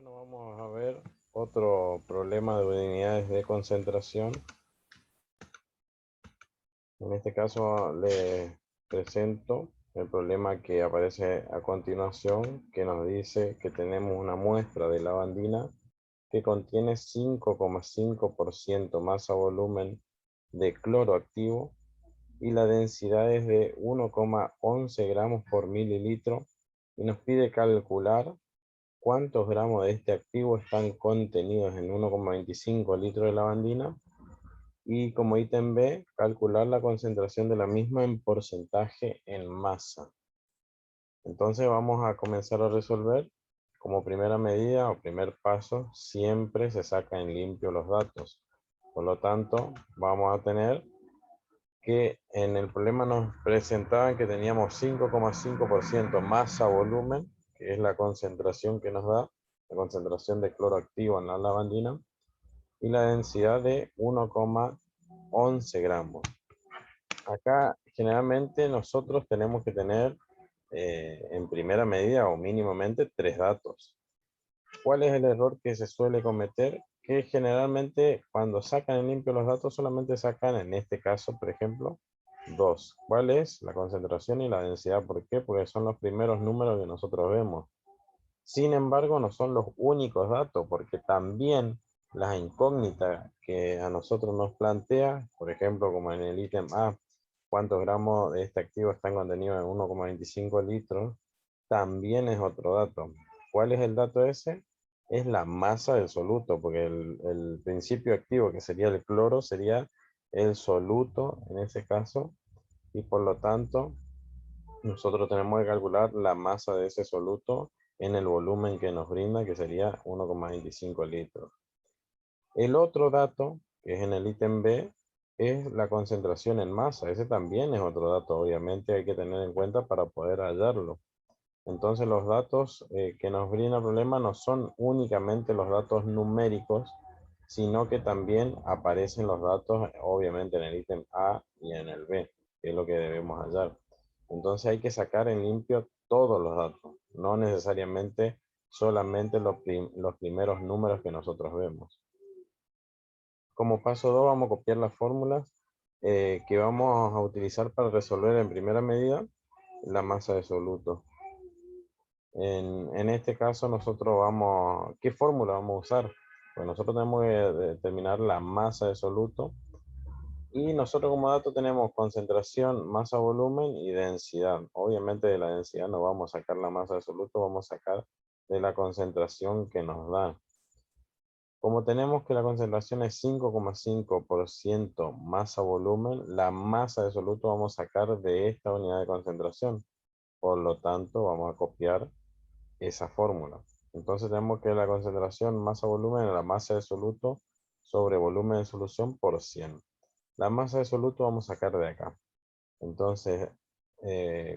Bueno, vamos a ver otro problema de unidades de concentración. En este caso les presento el problema que aparece a continuación, que nos dice que tenemos una muestra de lavandina que contiene 5,5% masa volumen de cloro activo y la densidad es de 1,11 gramos por mililitro y nos pide calcular cuántos gramos de este activo están contenidos en 1,25 litros de lavandina y como ítem B, calcular la concentración de la misma en porcentaje en masa. Entonces vamos a comenzar a resolver. Como primera medida o primer paso, siempre se saca en limpio los datos. Por lo tanto, vamos a tener que en el problema nos presentaban que teníamos 5,5% masa volumen, que es la concentración que nos da, la concentración de cloro activo en la lavandina, y la densidad de 1,11 gramos. Acá generalmente nosotros tenemos que tener en primera medida o mínimamente 3 datos. ¿Cuál es el error que se suele cometer? Que generalmente cuando sacan en limpio los datos solamente sacan, en este caso por ejemplo, 2. ¿Cuál es? La concentración y la densidad. ¿Por qué? Porque son los primeros números que nosotros vemos. Sin embargo, no son los únicos datos, porque también las incógnitas que a nosotros nos plantea, por ejemplo, como en el ítem A, cuántos gramos de este activo están contenidos en 1,25 litros, también es otro dato. ¿Cuál es el dato ese? Es la masa del soluto, porque el principio activo, que sería el cloro, sería el soluto en ese caso, y por lo tanto, nosotros tenemos que calcular la masa de ese soluto en el volumen que nos brinda, que sería 1,25 litros. El otro dato, que es en el ítem B, es la concentración en masa. Ese también es otro dato, obviamente hay que tener en cuenta para poder hallarlo. Entonces los datos que nos brinda el problema no son únicamente los datos numéricos, sino que también aparecen los datos, obviamente, en el ítem A y en el B, que es lo que debemos hallar. Entonces hay que sacar en limpio todos los datos, no necesariamente solamente los primeros números que nosotros vemos. Como paso 2 vamos a copiar las fórmulas que vamos a utilizar para resolver en primera medida la masa de soluto. En este caso nosotros vamos, ¿qué fórmula vamos a usar? Pues nosotros tenemos que determinar la masa de soluto y nosotros como dato tenemos concentración, masa, volumen y densidad. Obviamente de la densidad no vamos a sacar la masa de soluto, vamos a sacar de la concentración que nos da. Como tenemos que la concentración es 5,5% masa volumen, la masa de soluto vamos a sacar de esta unidad de concentración. Por lo tanto, vamos a copiar esa fórmula. Entonces tenemos que la concentración masa volumen es la masa de soluto sobre volumen de solución por 100. La masa de soluto vamos a sacar de acá. Entonces,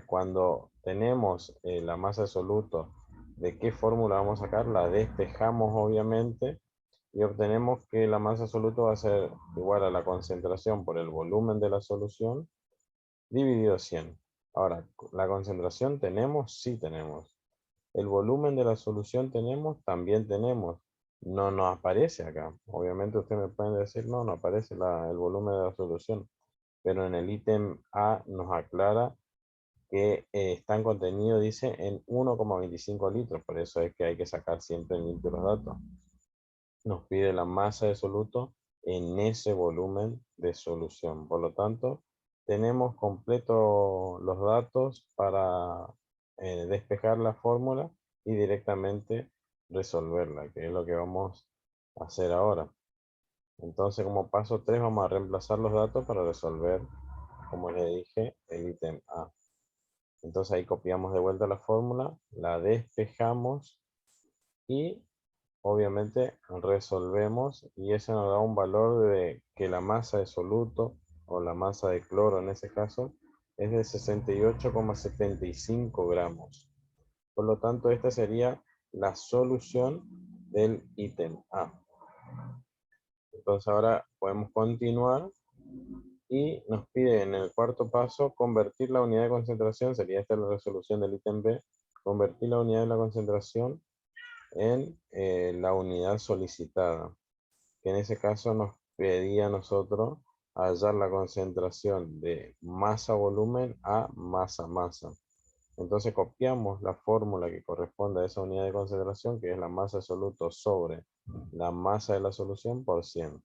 cuando tenemos la masa de soluto, ¿de qué fórmula vamos a sacar? La despejamos obviamente y obtenemos que la masa de soluto va a ser igual a la concentración por el volumen de la solución dividido 100. Ahora, ¿la concentración tenemos? Sí tenemos. El volumen de la solución tenemos, también tenemos. No nos aparece acá. Obviamente ustedes me pueden decir, no, no aparece el volumen de la solución. Pero en el ítem A nos aclara que están contenidos, dice, en 1,25 litros. Por eso es que hay que sacar siempre en limpio los datos. Nos pide la masa de soluto en ese volumen de solución. Por lo tanto, tenemos completo los datos para despejar la fórmula y directamente resolverla, que es lo que vamos a hacer ahora. Entonces, como paso 3 vamos a reemplazar los datos para resolver, como les dije, el ítem A. Entonces ahí copiamos de vuelta la fórmula, la despejamos y obviamente resolvemos y eso nos da un valor de que la masa de soluto o la masa de cloro en ese caso es de 68,75 gramos. Por lo tanto, esta sería la solución del ítem A. Entonces ahora podemos continuar y nos pide en el cuarto paso convertir la unidad de concentración, sería esta la resolución del ítem B, convertir la unidad de la concentración en la unidad solicitada, que en ese caso nos pedía a nosotros hallar la concentración de masa-volumen a masa-masa. Entonces copiamos la fórmula que corresponde a esa unidad de concentración, que es la masa de soluto sobre la masa de la solución por 100.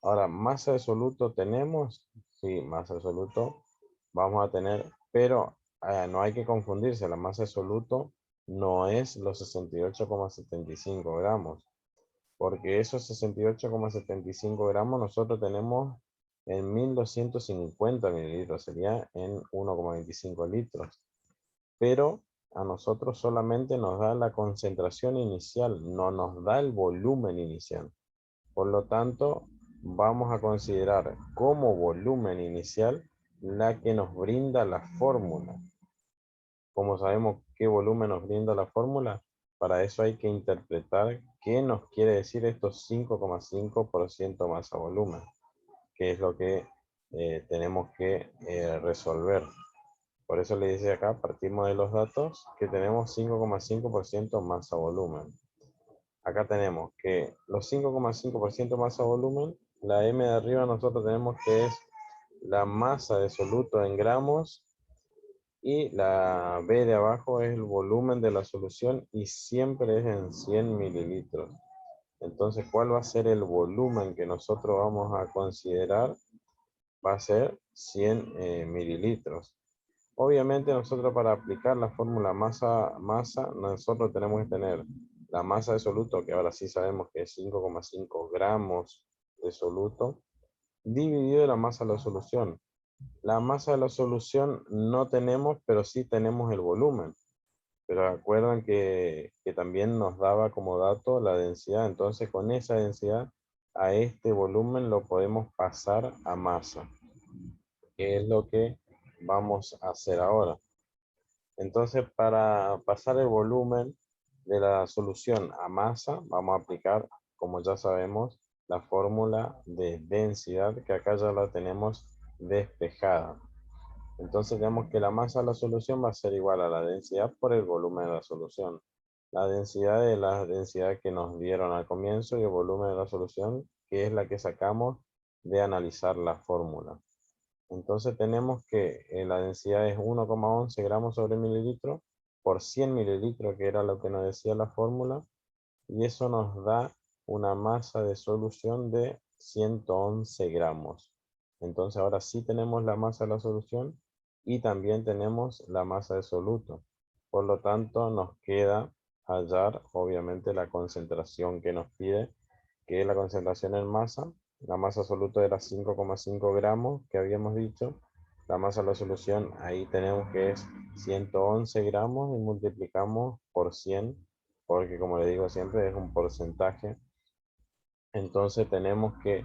Ahora, masa de soluto tenemos, sí, masa de soluto vamos a tener, pero no hay que confundirse, la masa de soluto no es los 68,75 gramos, porque esos 68,75 gramos nosotros tenemos en 1250 mililitros, sería en 1,25 litros, pero a nosotros solamente nos da la concentración inicial, no nos da el volumen inicial. Por lo tanto, vamos a considerar como volumen inicial la que nos brinda la fórmula. ¿Cómo sabemos qué volumen nos brinda la fórmula? Para eso hay que interpretar qué nos quiere decir estos 5,5% masa volumen, que es lo que tenemos que resolver. Por eso le dice acá, partimos de los datos que tenemos 5,5% masa volumen. Acá tenemos que los 5,5% masa volumen, la M de arriba nosotros tenemos que es la masa de soluto en gramos y la B de abajo es el volumen de la solución y siempre es en 100 mililitros. Entonces, ¿cuál va a ser el volumen que nosotros vamos a considerar? Va a ser 100 mililitros. Obviamente nosotros para aplicar la fórmula masa, nosotros tenemos que tener la masa de soluto, que ahora sí sabemos que es 5,5 gramos de soluto, dividido la masa de la solución. La masa de la solución no tenemos, pero sí tenemos el volumen. Pero acuerdan que también nos daba como dato la densidad. Entonces con esa densidad a este volumen lo podemos pasar a masa, que es lo que vamos a hacer ahora. Entonces, para pasar el volumen de la solución a masa, vamos a aplicar, como ya sabemos, la fórmula de densidad, que acá ya la tenemos despejada. Entonces, tenemos que la masa de la solución va a ser igual a la densidad por el volumen de la solución. La densidad es la densidad que nos dieron al comienzo y el volumen de la solución, que es la que sacamos de analizar la fórmula. Entonces tenemos que la densidad es 1,11 gramos sobre mililitro por 100 mililitros, que era lo que nos decía la fórmula, y eso nos da una masa de solución de 111 gramos. Entonces ahora sí tenemos la masa de la solución y también tenemos la masa de soluto. Por lo tanto, nos queda hallar, obviamente, la concentración que nos pide, que es la concentración en masa. La masa absoluta era 5,5 gramos, que habíamos dicho. La masa de la solución, ahí tenemos que es 111 gramos y multiplicamos por 100, porque como le digo siempre es un porcentaje. Entonces tenemos que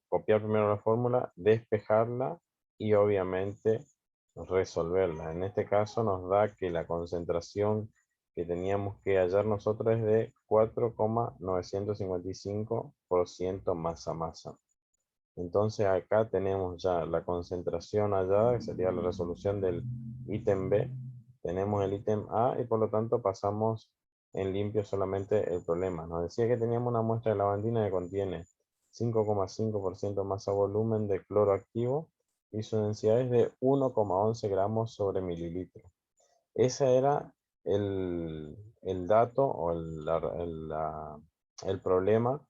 copiar primero la fórmula, despejarla y obviamente resolverla. En este caso nos da que la concentración que teníamos que hallar nosotros es de 4,955% masa-masa. Entonces acá tenemos ya la concentración hallada, que sería la resolución del ítem B. Tenemos el ítem A y por lo tanto pasamos en limpio solamente el problema. Nos decía que teníamos una muestra de lavandina que contiene 5,5% masa volumen de cloro activo y su densidad es de 1,11 gramos sobre mililitro. Ese era el dato o el problema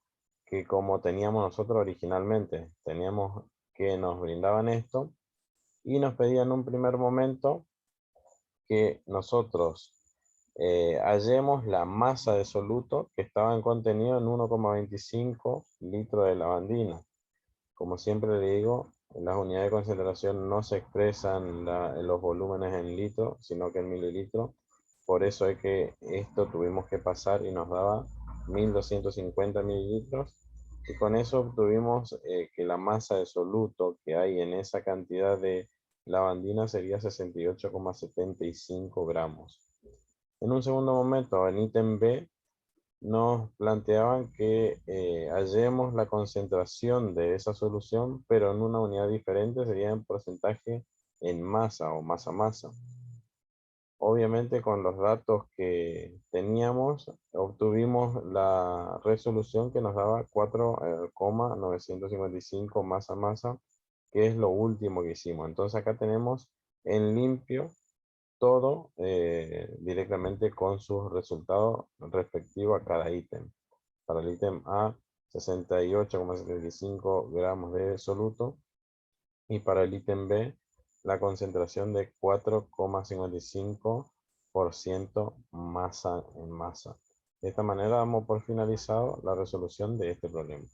que como teníamos nosotros originalmente. Teníamos que nos brindaban esto y nos pedían en un primer momento que nosotros hallemos la masa de soluto que estaba en contenido en 1,25 litros de lavandina. Como siempre le digo, las unidades de concentración no se expresan en los volúmenes en litros, sino que en mililitros. Por eso es que esto tuvimos que pasar y nos daba 1250 mililitros. Y con eso obtuvimos que la masa de soluto que hay en esa cantidad de lavandina sería 68,75 gramos. En un segundo momento, en ítem B, nos planteaban que hallemos la concentración de esa solución, pero en una unidad diferente, sería en porcentaje en masa o masa-masa. Obviamente con los datos que teníamos, obtuvimos la resolución que nos daba 4,955 masa, que es lo último que hicimos. Entonces acá tenemos en limpio todo directamente con sus resultados respectivos a cada ítem. Para el ítem A, 68,75 gramos de soluto. Y para el ítem B, la concentración de 4,55% masa en masa. De esta manera damos por finalizado la resolución de este problema.